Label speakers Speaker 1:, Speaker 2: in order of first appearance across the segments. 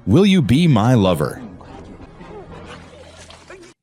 Speaker 1: Will You Be My Lover?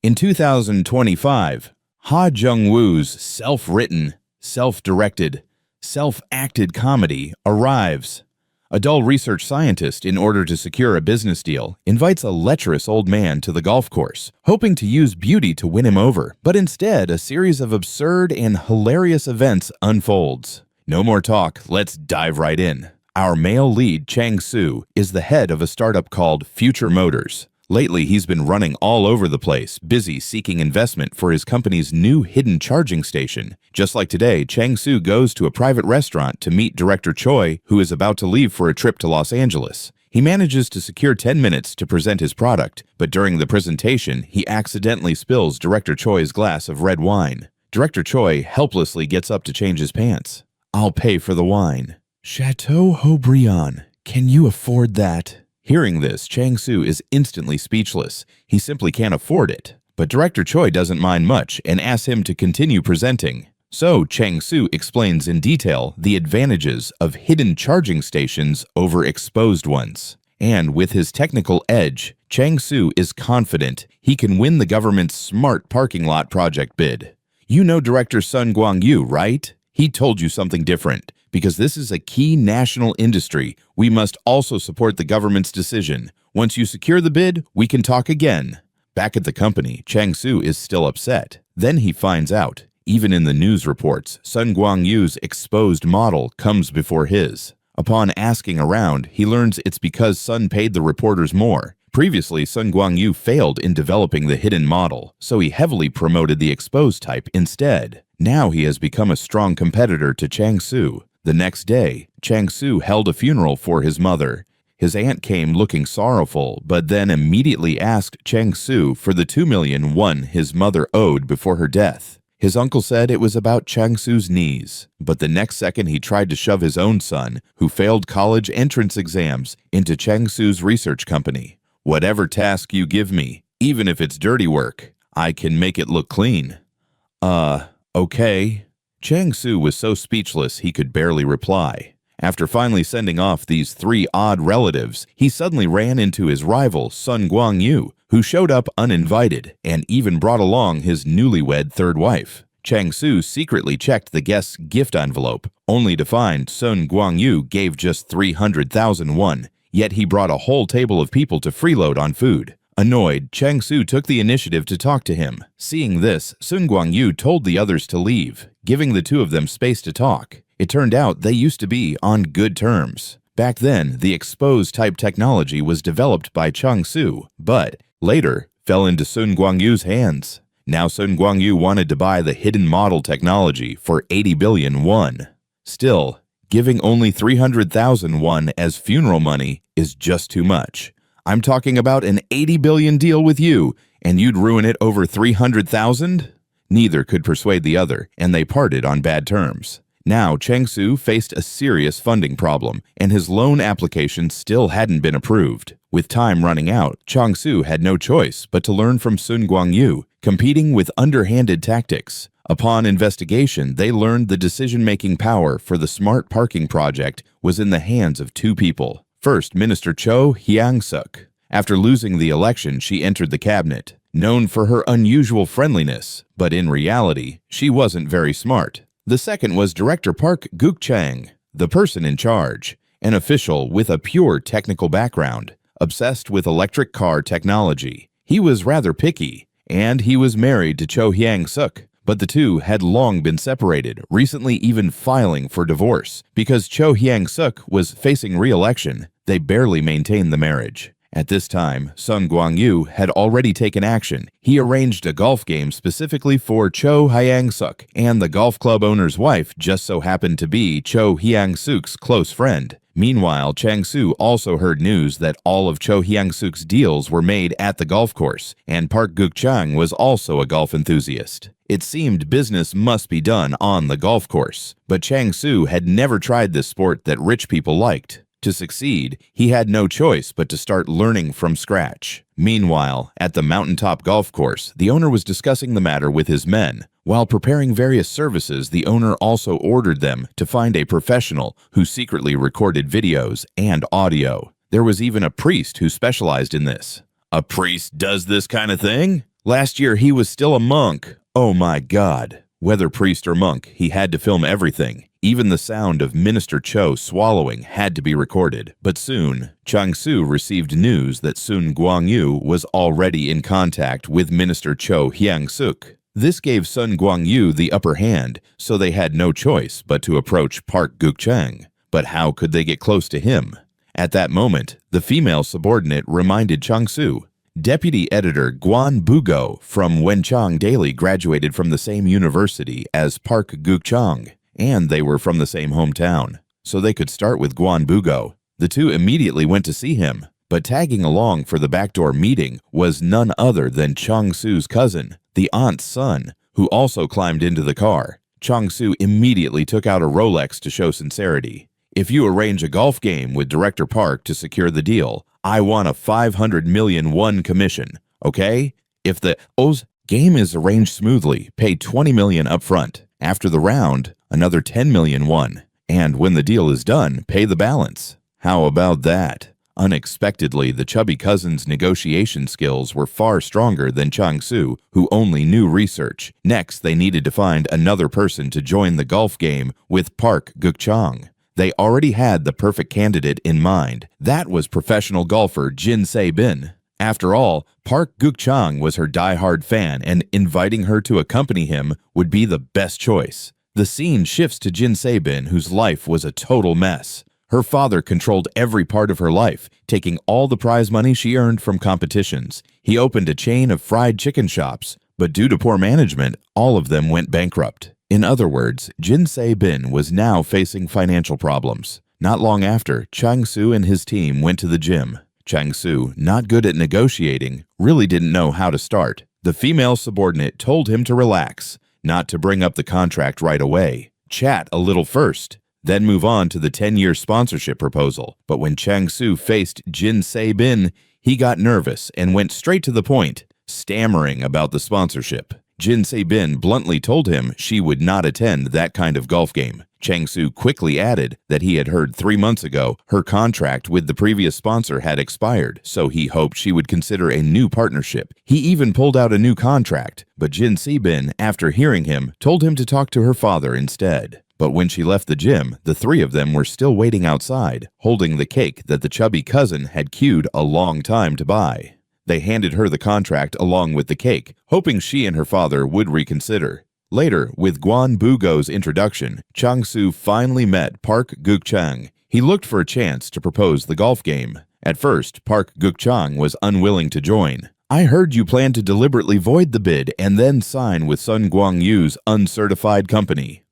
Speaker 1: In 2025, Ha Jung-woo's self-written, self-directed, self-acted comedy arrives. A dull research scientist, in order to secure a business deal, invites a lecherous old man to the golf course, hoping to use beauty to win him over, but instead a series of absurd and hilarious events unfolds. No more talk, let's dive right in. Our male lead, Chang-soo, is the head of a startup called Future Motors. Lately, he's been running all over the place, busy seeking investment for his company's new hidden charging station. Just like today, Chang-soo goes to a private restaurant to meet director Choi, who is about to leave for a trip to Los Angeles. He manages to secure 10 minutes to present his product, but during the presentation, he accidentally spills director Choi's glass of red wine. Director Choi helplessly gets up to change his pants. "I'll pay for the wine." "Chateau Haut-Briand, can you afford that?" Hearing this, Chang-soo is instantly speechless. He simply can't afford it. But director Choi doesn't mind much and asks him to continue presenting. So Chang-soo explains in detail the advantages of hidden charging stations over exposed ones. And with his technical edge, Chang-soo is confident he can win the government's smart parking lot project bid. You know director Sun Guang-yu, right? He told you something different. Because this is a key national industry, we must also support the government's decision. Once you secure the bid, we can talk again. Back at the company, Chang-soo is still upset. Then he finds out, even in the news reports, Sun Guang-yu's exposed model comes before his. Upon asking around, he learns it's because Sun paid the reporters more. Previously, Sun Guang-yu failed in developing the hidden model, so he heavily promoted the exposed type instead. Now he has become a strong competitor to Chang-soo. The next day, Chang-soo held a funeral for his mother. His aunt came looking sorrowful, but then immediately asked Chang-soo for the 2 million won his mother owed before her death. His uncle said it was about Chang-soo's knees, but the next second he tried to shove his own son, who failed college entrance exams, into Chang-soo's research company. "Whatever task you give me, even if it's dirty work, I can make it look clean." Okay. Chang-soo was so speechless he could barely reply. After finally sending off these 3 odd relatives, he suddenly ran into his rival, Sun Guang-yu, who showed up uninvited and even brought along his newlywed third wife. Chang-soo secretly checked the guest's gift envelope, only to find Sun Guang-yu gave just 300,000 won, yet he brought a whole table of people to freeload on food. Annoyed, Chang-soo took the initiative to talk to him. Seeing this, Sun Guang-yu told the others to leave, giving the two of them space to talk. It turned out they used to be on good terms. Back then, the exposed type technology was developed by Chang-soo, but later fell into Sun Guang-yu's hands. Now Sun Guang-yu wanted to buy the hidden model technology for 80 billion won. Still, giving only 300,000 won as funeral money is just too much. I'm talking about an 80 billion deal with you, and you'd ruin it over 300,000? Neither could persuade the other, and they parted on bad terms. Now, Chang-soo faced a serious funding problem, and his loan application still hadn't been approved. With time running out, Chang-soo had no choice but to learn from Sun Guang-yu, competing with underhanded tactics. Upon investigation, they learned the decision-making power for the smart parking project was in the hands of 2 people. First, Minister Cho Hyang-suk. After losing the election, she entered the cabinet, known for her unusual friendliness, but in reality, she wasn't very smart. The second was Director Park Guk-chang, the person in charge, an official with a pure technical background, obsessed with electric car technology. He was rather picky, and he was married to Cho Hyang-suk. But the two had long been separated, recently even filing for divorce. Because Cho Hyang-suk was facing re-election, they barely maintained the marriage. At this time, Sun Guang-yu had already taken action. He arranged a golf game specifically for Cho Hyang-suk, and the golf club owner's wife just so happened to be Cho Hyang-suk's close friend. Meanwhile, Chang-soo also heard news that all of Cho Hyang-suk's deals were made at the golf course, and Park Guk-chang was also a golf enthusiast. It seemed business must be done on the golf course, but Chang-soo had never tried this sport that rich people liked. To succeed, he had no choice but to start learning from scratch. Meanwhile, at the mountaintop golf course, the owner was discussing the matter with his men. While preparing various services, the owner also ordered them to find a professional who secretly recorded videos and audio. There was even a priest who specialized in this. A priest does this kind of thing? Last year he was still a monk. Oh my God. Whether priest or monk, he had to film everything. Even the sound of Minister Cho swallowing had to be recorded. But soon, Chang-su received news that Sun Guangyu was already in contact with Minister Cho Hyang-suk. This gave Sun Guangyu the upper hand, so they had no choice but to approach Park Guk-chang. But how could they get close to him? At that moment, the female subordinate reminded Chang-su. Deputy editor Guan Bugo from Wenchang Daily graduated from the same university as Park Guk-chang, and they were from the same hometown, so they could start with Guan Bugo. The two immediately went to see him, but tagging along for the backdoor meeting was none other than Chang-su's cousin, the aunt's son, who also climbed into the car. Chang-su immediately took out a Rolex to show sincerity. If you arrange a golf game with Director Park to secure the deal, I want a 500 million won commission, okay? If the game is arranged smoothly, pay 20 million up front. After the round, another 10 million won. And when the deal is done, pay the balance. How about that? Unexpectedly, the chubby cousin's negotiation skills were far stronger than Chang-su, who only knew research. Next, they needed to find another person to join the golf game with Park Guk-chang. They already had the perfect candidate in mind. That was professional golfer Jin Se-bin. After all, Park Guk-chang was her die-hard fan, and inviting her to accompany him would be the best choice. The scene shifts to Jin Se-bin, whose life was a total mess. Her father controlled every part of her life, taking all the prize money she earned from competitions. He opened a chain of fried chicken shops, but due to poor management, all of them went bankrupt. In other words, Jin Se-bin was now facing financial problems. Not long after, Chang-su and his team went to the gym. Chang-su, not good at negotiating, really didn't know how to start. The female subordinate told him to relax, not to bring up the contract right away. Chat a little first, then move on to the 10-year sponsorship proposal. But when Chang-su faced Jin Se-bin, he got nervous and went straight to the point, stammering about the sponsorship. Jin Se-bin bluntly told him she would not attend that kind of golf game. Chang-su quickly added that he had heard 3 months ago her contract with the previous sponsor had expired, so he hoped she would consider a new partnership. He even pulled out a new contract, but Jin Se-bin, after hearing him, told him to talk to her father instead. But when she left the gym, the three of them were still waiting outside, holding the cake that the chubby cousin had queued a long time to buy. They handed her the contract along with the cake, hoping she and her father would reconsider. Later, with Guan Bugo's introduction, Chang-su finally met Park Guk-chang. He looked for a chance to propose the golf game. At first, Park Guk-chang was unwilling to join. I heard you plan to deliberately void the bid and then sign with Sun Guangyu's uncertified company.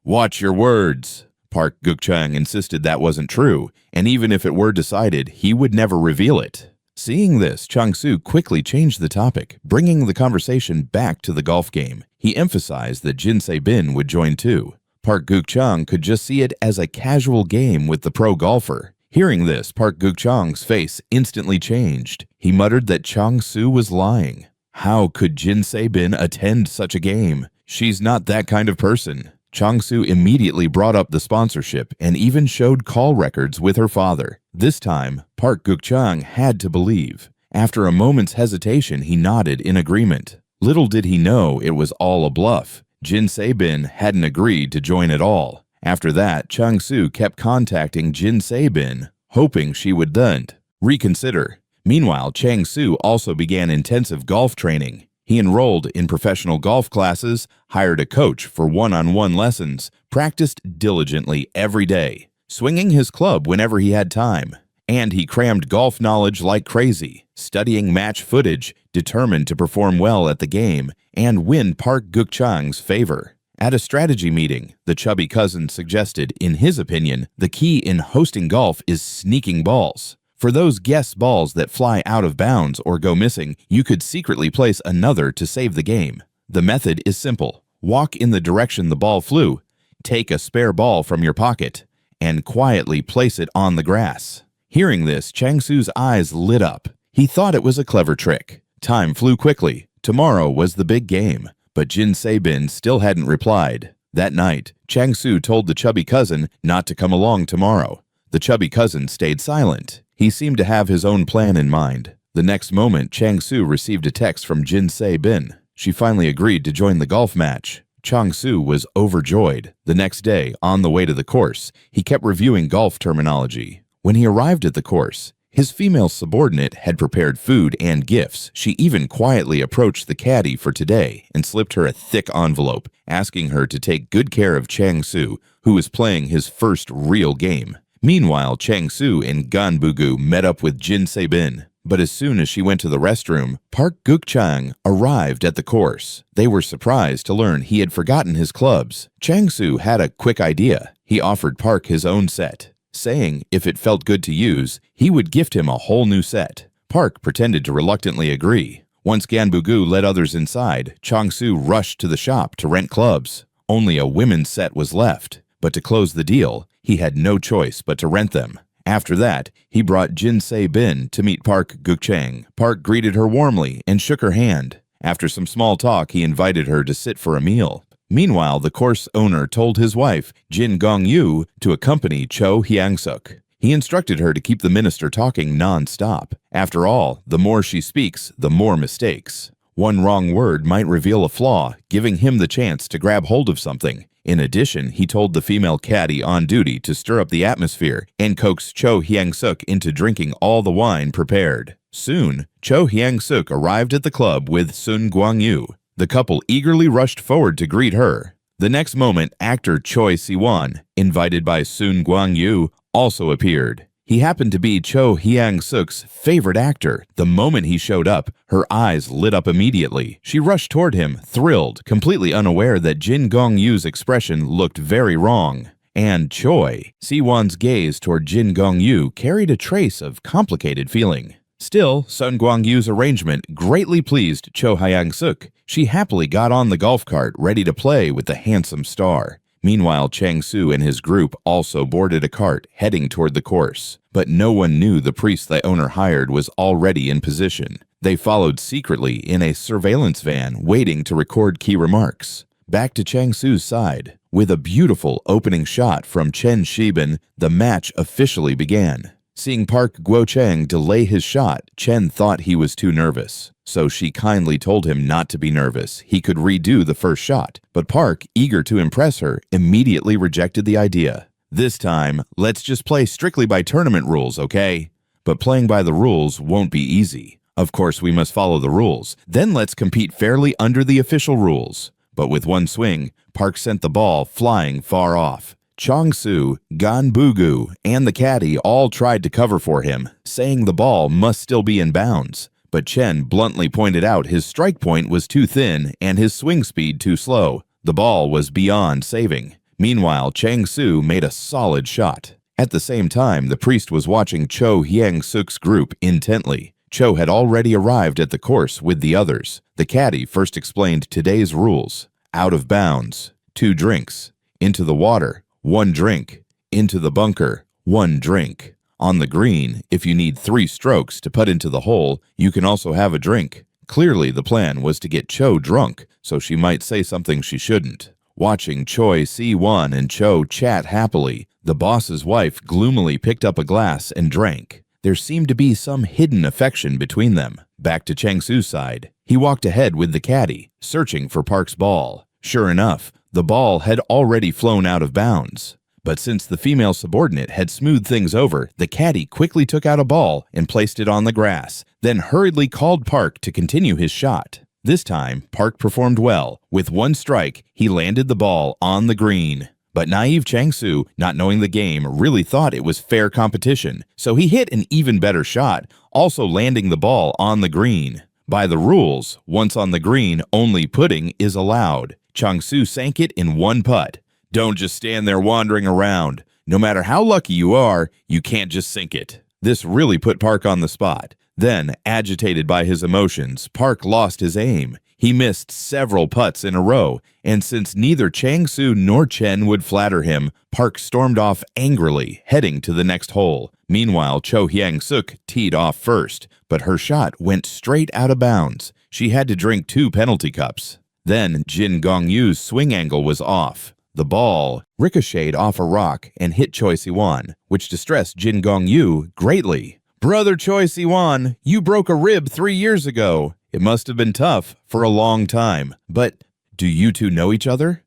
Speaker 1: Watch your words. Park Guk-chang insisted that wasn't true, and even if it were decided, he would never reveal it. Seeing this, Chang-su quickly changed the topic, bringing the conversation back to the golf game. He emphasized that Jin Se-bin would join too. Park Guk-chang could just see it as a casual game with the pro golfer. Hearing this, Park Guk-chang's face instantly changed. He muttered that Chang-su was lying. How could Jin Se-bin attend such a game? She's not that kind of person. Chang-su immediately brought up the sponsorship and even showed call records with her father. This time, Park Guk-chang had to believe. After a moment's hesitation, he nodded in agreement. Little did he know it was all a bluff. Jin Se-bin hadn't agreed to join at all. After that, Chang-su kept contacting Jin Se-bin, hoping she would then reconsider. Meanwhile, Chang-su also began intensive golf training. He enrolled in professional golf classes, hired a coach for one-on-one lessons, practiced diligently every day, swinging his club whenever he had time. And he crammed golf knowledge like crazy, studying match footage, determined to perform well at the game and win Park Guk-chang's favor. At a strategy meeting, the chubby cousin suggested, in his opinion, the key in hosting golf is sneaking balls. For those guess balls that fly out of bounds or go missing, you could secretly place another to save the game. The method is simple. Walk in the direction the ball flew, take a spare ball from your pocket, and quietly place it on the grass. Hearing this, Chang-su's eyes lit up. He thought it was a clever trick. Time flew quickly. Tomorrow was the big game, but Jin Se-bin still hadn't replied. That night, Chang-su told the chubby cousin not to come along tomorrow. The chubby cousin stayed silent. He seemed to have his own plan in mind. The next moment, Chang-su received a text from Jin Se-bin. She finally agreed to join the golf match. Chang-su was overjoyed. The next day, on the way to the course, he kept reviewing golf terminology. When he arrived at the course, his female subordinate had prepared food and gifts. She even quietly approached the caddy for today and slipped her a thick envelope, asking her to take good care of Chang-su, who was playing his first real game. Meanwhile, Chang-su and Ganbugu met up with Jin Se-bin. But as soon as she went to the restroom, Park Guk-chang arrived at the course. They were surprised to learn he had forgotten his clubs. Chang-su had a quick idea. He offered Park his own set, saying if it felt good to use, he would gift him a whole new set. Park pretended to reluctantly agree. Once Ganbugu led others inside, Chang-su rushed to the shop to rent clubs. Only a women's set was left, but to close the deal, he had no choice but to rent them. After that, he brought Jin Se-bin to meet Park Guk-chang. Park greeted her warmly and shook her hand. After some small talk, he invited her to sit for a meal. Meanwhile, the course owner told his wife, Jin Gong-yu, to accompany Cho Hyang-suk. He instructed her to keep the minister talking non-stop. After all, the more she speaks, the more mistakes. One wrong word might reveal a flaw, giving him the chance to grab hold of something. In addition, he told the female caddy on duty to stir up the atmosphere and coax Cho Hyang-suk into drinking all the wine prepared. Soon, Cho Hyang-suk arrived at the club with Sun Guangyu. The couple eagerly rushed forward to greet her. The next moment, actor Choi Si-won, invited by Sun Guangyu, also appeared. He happened to be Cho Hyang-suk's favorite actor. The moment he showed up, her eyes lit up immediately. She rushed toward him, thrilled, completely unaware that Jin Gong-yu's expression looked very wrong. And Choi Si-won's gaze toward Jin Gong-yu carried a trace of complicated feeling. Still, Sun Guangyu's arrangement greatly pleased Cho Hyang-suk. She happily got on the golf cart, ready to play with the handsome star. Meanwhile, Chang-su and his group also boarded a cart, heading toward the course. But no one knew the priest the owner hired was already in position. They followed secretly in a surveillance van, waiting to record key remarks. Back to Chang-su's side. With a beautiful opening shot from Chen Shibin, the match officially began. Seeing Park Guo-chang delay his shot, Chen thought he was too nervous. So she kindly told him not to be nervous. He could redo the first shot. But Park, eager to impress her, immediately rejected the idea. This time, let's just play strictly by tournament rules, okay? But playing by the rules won't be easy. Of course, we must follow the rules. Then let's compete fairly under the official rules. But with one swing, Park sent the ball flying far off. Chang-su, Ganbugu, and the caddy all tried to cover for him, saying the ball must still be in bounds. But Chen bluntly pointed out his strike point was too thin and his swing speed too slow. The ball was beyond saving. Meanwhile, Chang-su made a solid shot. At the same time, the priest was watching Cho Hyang-suk's group intently. Cho had already arrived at the course with the others. The caddy first explained today's rules. Out of bounds, 2 drinks. Into the water, 1 drink. Into the bunker, 1 drink. On the green, if you need 3 strokes to put into the hole, you can also have a drink. Clearly, the plan was to get Cho drunk, so she might say something she shouldn't. Watching Choi Si-won and Cho chat happily, the boss's wife gloomily picked up a glass and drank. There seemed to be some hidden affection between them. Back to Chang-su's side, he walked ahead with the caddy, searching for Park's ball. Sure enough, the ball had already flown out of bounds. But since the female subordinate had smoothed things over, the caddy quickly took out a ball and placed it on the grass, then hurriedly called Park to continue his shot. This time, Park performed well. With 1 strike, he landed the ball on the green. But naive Chang-su, not knowing the game, really thought it was fair competition, so he hit an even better shot, also landing the ball on the green. By the rules, once on the green, only putting is allowed. Chang-su sank it in 1 putt. Don't just stand there wandering around. No matter how lucky you are, you can't just sink it. This really put Park on the spot. Then, agitated by his emotions, Park lost his aim. He missed several putts in a row, and since neither Chang-su nor Chen would flatter him, Park stormed off angrily, heading to the next hole. Meanwhile, Cho Hyang-suk teed off first, but her shot went straight out of bounds. She had to drink 2 penalty cups. Then, Jin Gong-yu's swing angle was off. The ball ricocheted off a rock and hit Choi Siwon, which distressed Jin Gong-yu greatly. "Brother Choi Siwon, you broke a rib 3 years ago. It must have been tough for a long time. But do you two know each other?"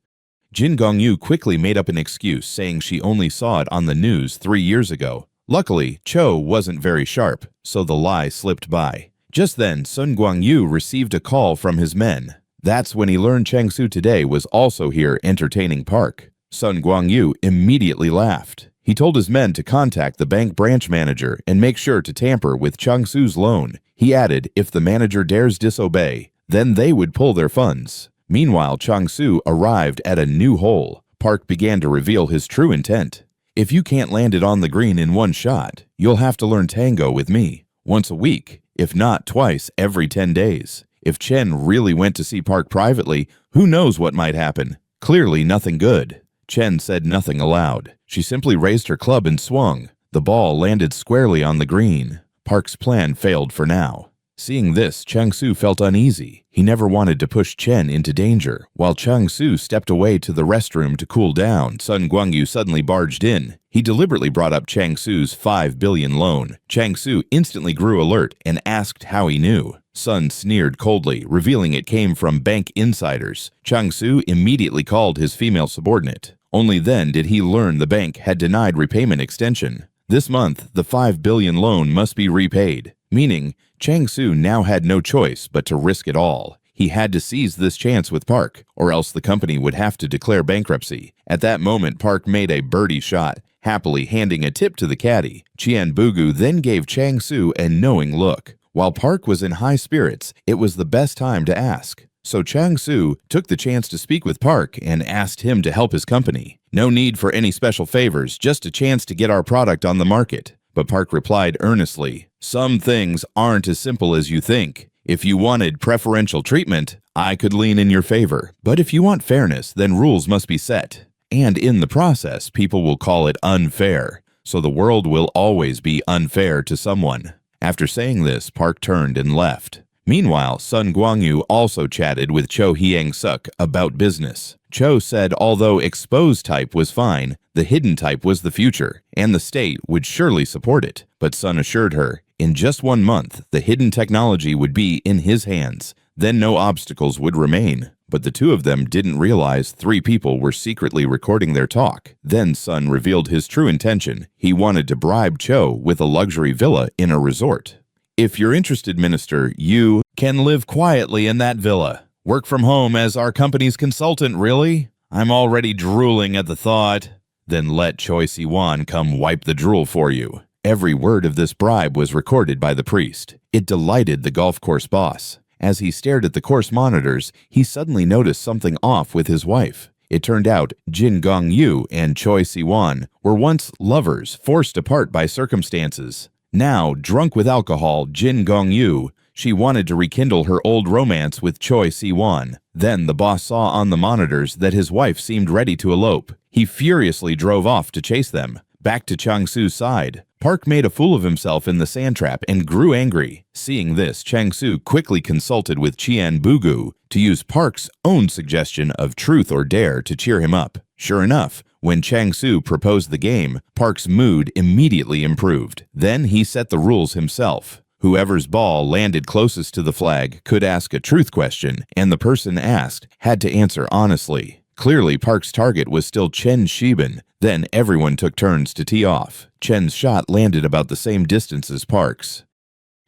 Speaker 1: Jin Gong-yu quickly made up an excuse, saying she only saw it on the news 3 years ago. Luckily, Cho wasn't very sharp, so the lie slipped by. Just then, Sun Guangyu received a call from his men. That's when he learned Chang-su today was also here entertaining Park. Sun Guangyu immediately laughed. He told his men to contact the bank branch manager and make sure to tamper with Chang-su's loan. He added if the manager dares disobey, then they would pull their funds. Meanwhile, Chang-su arrived at a new hole. Park began to reveal his true intent. "If you can't land it on the green in one shot, you'll have to learn tango with me. Once a week, if not twice every 10 days. If Chen really went to see Park privately, who knows what might happen? Clearly nothing good." Chen said nothing aloud. She simply raised her club and swung. The ball landed squarely on the green. Park's plan failed for now. Seeing this, Chang-su felt uneasy. He never wanted to push Chen into danger. While Chang-su stepped away to the restroom to cool down, Sun Guangyu suddenly barged in. He deliberately brought up Chang-su's 5 billion loan. Chang-su instantly grew alert and asked how he knew. Sun sneered coldly, revealing it came from bank insiders. Chang-su immediately called his female subordinate. Only then did he learn the bank had denied repayment extension. This month, the 5 billion loan must be repaid, meaning Chang-su now had no choice but to risk it all. He had to seize this chance with Park, or else the company would have to declare bankruptcy. At that moment, Park made a birdie shot, happily handing a tip to the caddy. Qian Bugu then gave Chang-su a knowing look. While Park was in high spirits, it was the best time to ask. So Chang-su took the chance to speak with Park and asked him to help his company. "No need for any special favors, just a chance to get our product on the market." But Park replied earnestly, "Some things aren't as simple as you think. If you wanted preferential treatment, I could lean in your favor. But if you want fairness, then rules must be set. And in the process, people will call it unfair. So the world will always be unfair to someone." After saying this, Park turned and left. Meanwhile, Sun Guangyu also chatted with Cho Hyang-suk about business. Cho said although exposed type was fine, the hidden type was the future, and the state would surely support it. But Sun assured her, in just 1 month, the hidden technology would be in his hands. Then no obstacles would remain. But the two of them didn't realize 3 people were secretly recording their talk. Then Sun revealed his true intention. He wanted to bribe Cho with a luxury villa in a resort. "If you're interested, Minister, you can live quietly in that villa. Work from home as our company's consultant, really? I'm already drooling at the thought." "Then let Choi Siwon come wipe the drool for you." Every word of this bribe was recorded by the priest. It delighted the golf course boss. As he stared at the course monitors, he suddenly noticed something off with his wife. It turned out Jin Gong-yu and Choi Siwon were once lovers forced apart by circumstances. Now, drunk with alcohol, Jin Gong-yu, she wanted to rekindle her old romance with Choi Siwon. Then the boss saw on the monitors that his wife seemed ready to elope. He furiously drove off to chase them. Back to Chang-su's side, Park made a fool of himself in the sand trap and grew angry. Seeing this, Chang-su quickly consulted with Qian Bugu to use Park's own suggestion of truth or dare to cheer him up. Sure enough, when Chang-su proposed the game, Park's mood immediately improved. Then he set the rules himself. Whoever's ball landed closest to the flag could ask a truth question, and the person asked had to answer honestly. Clearly, Park's target was still Chen Shiban. Then everyone took turns to tee off. Chen's shot landed about the same distance as Park's.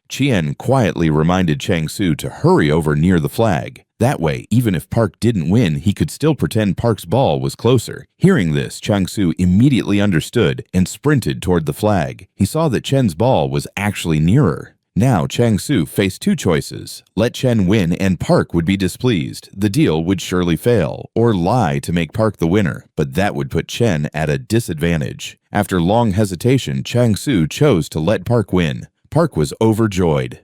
Speaker 1: Qian quietly reminded Chang-su to hurry over near the flag. That way, even if Park didn't win, he could still pretend Park's ball was closer. Hearing this, Chang-su immediately understood and sprinted toward the flag. He saw that Chen's ball was actually nearer. Now Chang-su faced 2 choices. Let Chen win and Park would be displeased. The deal would surely fail. Or lie to make Park the winner, but that would put Chen at a disadvantage. After long hesitation, Chang-su chose to let Park win. Park was overjoyed.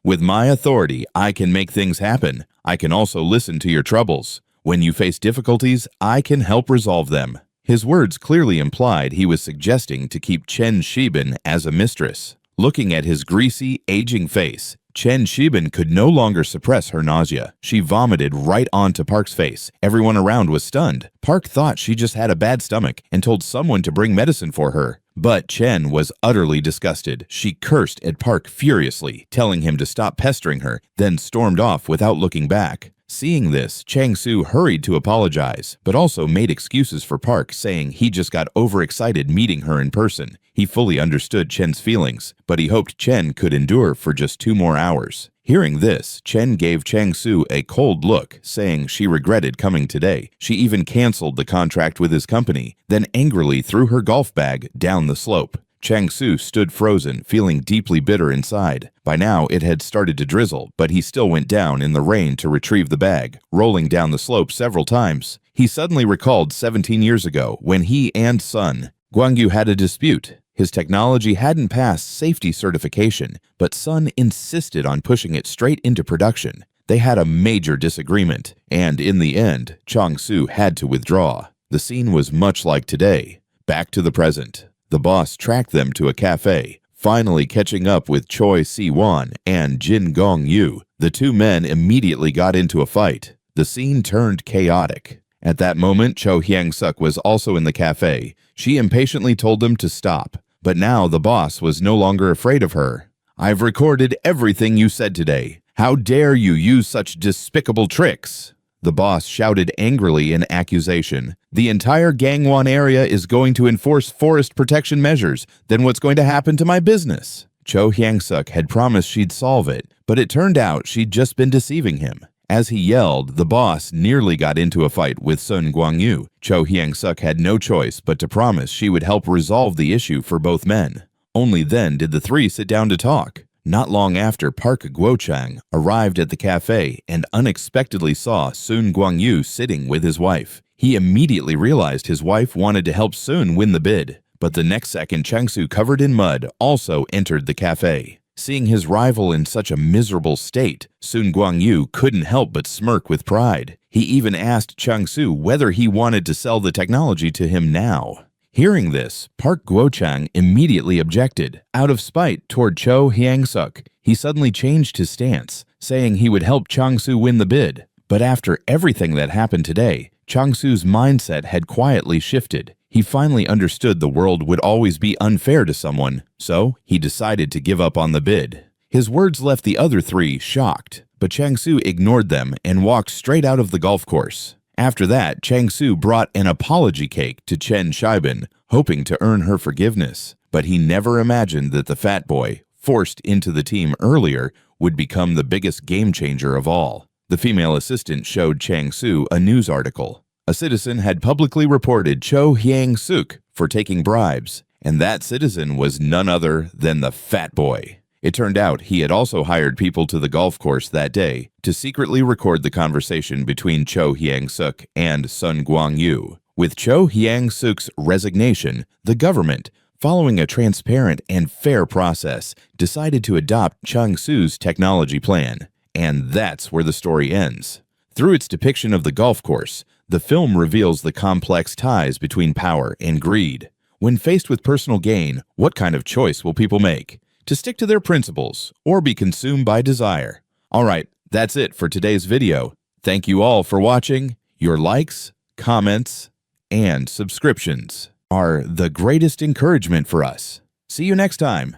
Speaker 1: "With my authority, I can make things happen. I can also listen to your troubles. When you face difficulties, I can help resolve them." His words clearly implied he was suggesting to keep Chen Shiban as a mistress. Looking at his greasy, aging face, Chen Shiban could no longer suppress her nausea. She vomited right onto Park's face. Everyone around was stunned. Park thought she just had a bad stomach and told someone to bring medicine for her. But Chen was utterly disgusted. She cursed at Park furiously, telling him to stop pestering her, then stormed off without looking back. Seeing this, Chang-Su hurried to apologize, but also made excuses for Park, saying he just got overexcited meeting her in person. He fully understood Chen's feelings, but he hoped Chen could endure for just 2 more hours. Hearing this, Chen gave Chang-Su a cold look, saying she regretted coming today. She even canceled the contract with his company, then angrily threw her golf bag down the slope. Chang-Su stood frozen, feeling deeply bitter inside. By now, it had started to drizzle, but he still went down in the rain to retrieve the bag, rolling down the slope several times. He suddenly recalled 17 years ago when he and Sun Guangyu had a dispute. His technology hadn't passed safety certification, but Sun insisted on pushing it straight into production. They had a major disagreement, and in the end, Chang-Su had to withdraw. The scene was much like today. Back to the present. The boss tracked them to a cafe, finally catching up with Choi Si-won and Jin Gong-yu. The 2 men immediately got into a fight. The scene turned chaotic. At that moment, Cho Hyang-suk was also in the cafe. She impatiently told them to stop, but now the boss was no longer afraid of her. "I've recorded everything you said today. How dare you use such despicable tricks?" The boss shouted angrily in accusation. "The entire Gangwon area is going to enforce forest protection measures. Then what's going to happen to my business?" Cho Hyang-suk had promised she'd solve it, but it turned out she'd just been deceiving him. As he yelled, the boss nearly got into a fight with Sun Guangyu. Cho Hyang-suk had no choice but to promise she would help resolve the issue for both men. Only then did the 3 sit down to talk. Not long after, Park Guochang arrived at the cafe and unexpectedly saw Sun Guangyu sitting with his wife. He immediately realized his wife wanted to help Sun win the bid. But the next second, Chang-Su, covered in mud, also entered the cafe. Seeing his rival in such a miserable state, Sun Guangyu couldn't help but smirk with pride. He even asked Chang-Su whether he wanted to sell the technology to him now. Hearing this, Park Guochang immediately objected. Out of spite toward Cho Hyang-suk, he suddenly changed his stance, saying he would help Chang-Su win the bid. But after everything that happened today, Chang-Su's mindset had quietly shifted. He finally understood the world would always be unfair to someone, so he decided to give up on the bid. His words left the other 3 shocked, but Chang-Su ignored them and walked straight out of the golf course. After that, Chang-Su brought an apology cake to Chen Shiban, hoping to earn her forgiveness. But he never imagined that the fat boy, forced into the team earlier, would become the biggest game changer of all. The female assistant showed Chang-Su a news article. A citizen had publicly reported Cho Hyang-suk for taking bribes, and that citizen was none other than the fat boy. It turned out he had also hired people to the golf course that day to secretly record the conversation between Cho Hyang-suk and Sun Guangyu. With Cho Hyang-suk's resignation, the government, following a transparent and fair process, decided to adopt Chang-Su's technology plan. And that's where the story ends. Through its depiction of the golf course, the film reveals the complex ties between power and greed. When faced with personal gain, what kind of choice will people make? To stick to their principles or be consumed by desire? Alright, that's it for today's video. Thank you all for watching. Your likes, comments, and subscriptions are the greatest encouragement for us. See you next time.